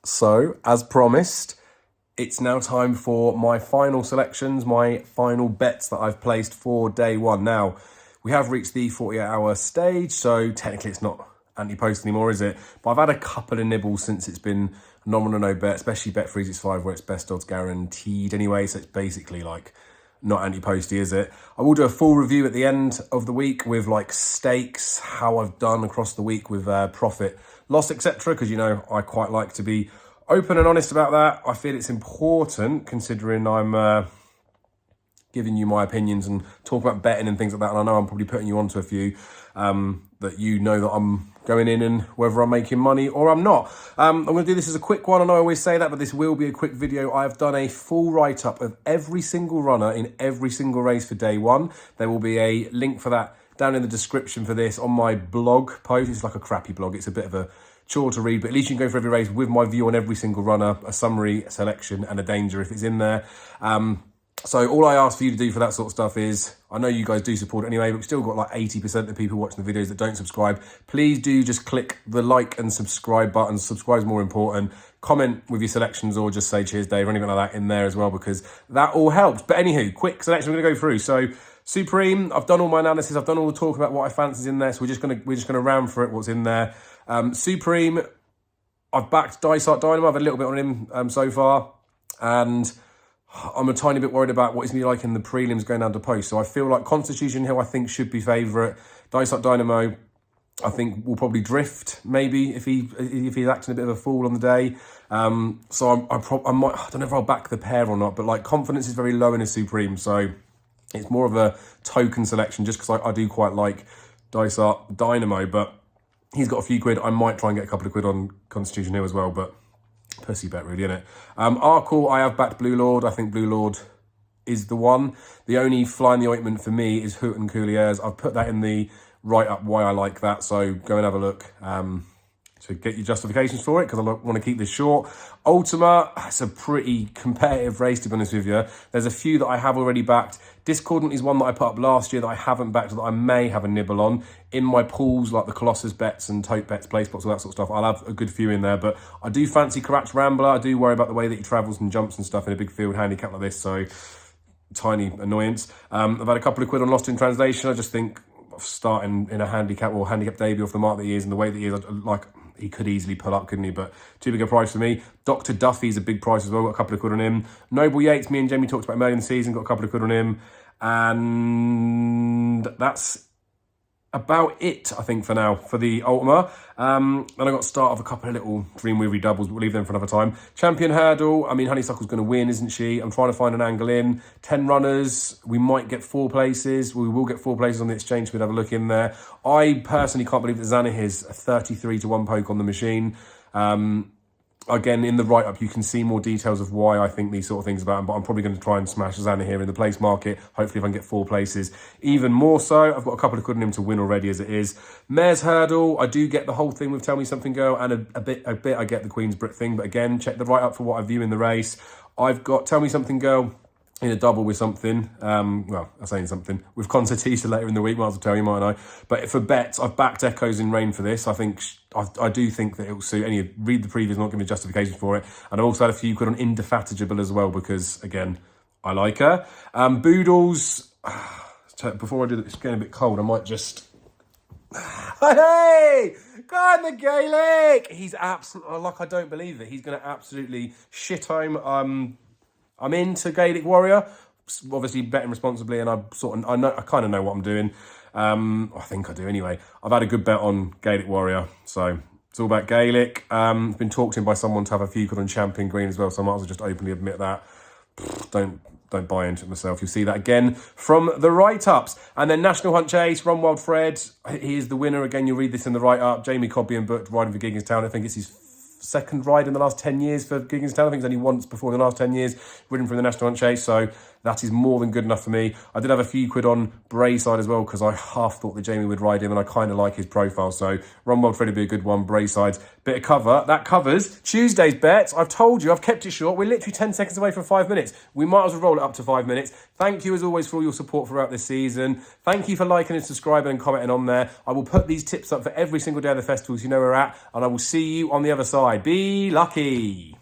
So, as promised, it's now time for my final selections, my final bets that I've placed for day one. Now, we have reached the 48-hour stage, so technically it's not anti-post anymore, is it? But I've had a couple of nibbles since it's been nominal no bet, especially Bet365 where it's best odds guaranteed anyway, so it's basically like not anti-posty, is it? I will do a full review at the end of the week with like stakes, how I've done across the week with profit, loss, etc. Because, you know, I quite like to be open and honest about that. I feel it's important considering I'm giving you my opinions and talk about betting and things like that. And I know I'm probably putting you onto a few that you know that I'm going in and whether I'm making money or I'm not. I'm going to do this as a quick one. I know I always say that, but this will be a quick video. I've done a full write-up of every single runner in every single race for day one. There will be a link for that down in the description for this on my blog post. It's like a crappy blog. It's a bit of a chore to read, but at least you can go for every race with my view on every single runner, a summary, a selection, and a danger if it's in there. So all I ask for you to do for that sort of stuff is, I know you guys do support it anyway, but we've still got like 80% of people watching the videos that don't subscribe. Please do just click the like and subscribe button. Subscribe is more important. Comment with your selections or just say cheers Dave or anything like that in there as well, because that all helps. But anywho, quick selection we're gonna go through. So Supreme, I've done all my analysis. I've done all the talk about what I fancy is in there. So we're just gonna round for it what's in there. Supreme, I've backed Dysart Dynamo. I've had a little bit on him so far, and I'm a tiny bit worried about what he's going to be like in the prelims going down to post. So I feel like Constitution Hill, I think, should be favourite. Dysart Dynamo, I think, will probably drift, maybe, if he's acting a bit of a fool on the day. So I might, I don't know if I'll back the pair or not, but like confidence is very low in his Supreme. So it's more of a token selection just because I do quite like Dysart Dynamo, but he's got a few quid. I might try and get a couple of quid on Constitution Hill as well, but pussy bet really, isn't it? Arkle, I have backed Blue Lord. I think Blue Lord is the one. The only fly in the ointment for me is Hoot and Couliers. I've put that in the write-up why I like that, so go and have a look to get your justifications for it, because I want to keep this short. Ultima, it's a pretty competitive race, to be honest with you. There's a few that I have already backed. Discordant is one that I put up last year that I haven't backed, that I may have a nibble on. In my pools, like the Colossus bets and Tote bets, place spots, all that sort of stuff, I'll have a good few in there. But I do fancy Karat's Rambler. I do worry about the way that he travels and jumps and stuff in a big field handicap like this, so tiny annoyance. I've had a couple of quid on Lost in Translation. I just think starting in a handicap or handicap debut off the mark that he is and the way that he is, like, he could easily pull up, couldn't he? But too big a price for me. Dr. Duffy's a big price as well. Got a couple of quid on him. Noble Yates, me and Jamie talked about him early in the season. Got a couple of quid on him. And that's about it, I think, for now, for the Ultima. Then I got start of a couple of little Dreamweavery doubles, but we'll leave them for another time. Champion Hurdle, I mean, Honeysuckle's going to win, isn't she? I'm trying to find an angle in. 10 runners, we might get 4 places. We will get 4 places on the exchange, so we'll have a look in there. I personally can't believe that Zanah is a 33 to 1 poke on the machine. Again, in the write-up, you can see more details of why I think these sort of things about him, but I'm probably going to try and smash Zanah here in the place market. Hopefully, if I can get 4 places, even more so. I've got a couple of quid on him to win already as it is. Mare's Hurdle, I do get the whole thing with Tell Me Something Girl, and a bit I get the Queen's Brit thing, but again, check the write-up for what I view in the race. I've got Tell Me Something Girl in a double with something, well, I'm saying something, with Concertista later in the week, might as well tell you, mightn't I? But for bets, I've backed Echoes in Rain for this. I think, I do think that it will suit. Anyway, read the previews, not give me justification for it. And I also had a few quid on Indefatigable as well, because, again, I like her. Boodles, before I do that, it's getting a bit cold, I might just... Hey! Go on the Gaelic! He's absolutely, like, I don't believe it. He's going to absolutely shit home. I'm into Gaelic Warrior, obviously betting responsibly, and I kind of know what I'm doing. I think I do anyway. I've had a good bet on Gaelic Warrior, so it's all about Gaelic. Been talked to by someone to have a few good on Champion Green as well, so I might as well just openly admit that. Don't buy into it myself. You'll see that again from the write-ups. And then National Hunt Chase, Run Wild Fred, he is the winner. Again, you'll read this in the write-up. Jamie Cobbion booked riding for Gigginstown. I think it's his second ride in the last 10 years for Gigginstown. I think it's only once before the last 10 years ridden from the National Hunt Chase, so that is more than good enough for me. I did have a few quid on Brayside as well, because I half thought that Jamie would ride him, and I kind of like his profile, so Run Wild Fred would be a good one. Brayside's bit of cover. That covers Tuesday's bets. I've told you, I've kept it short. We're literally 10 seconds away from 5 minutes. We might as well roll it up to 5 minutes. Thank you, as always, for all your support throughout this season. Thank you for liking and subscribing and commenting on there. I will put these tips up for every single day of the festivals you know we're at, and I will see you on the other side. Be lucky.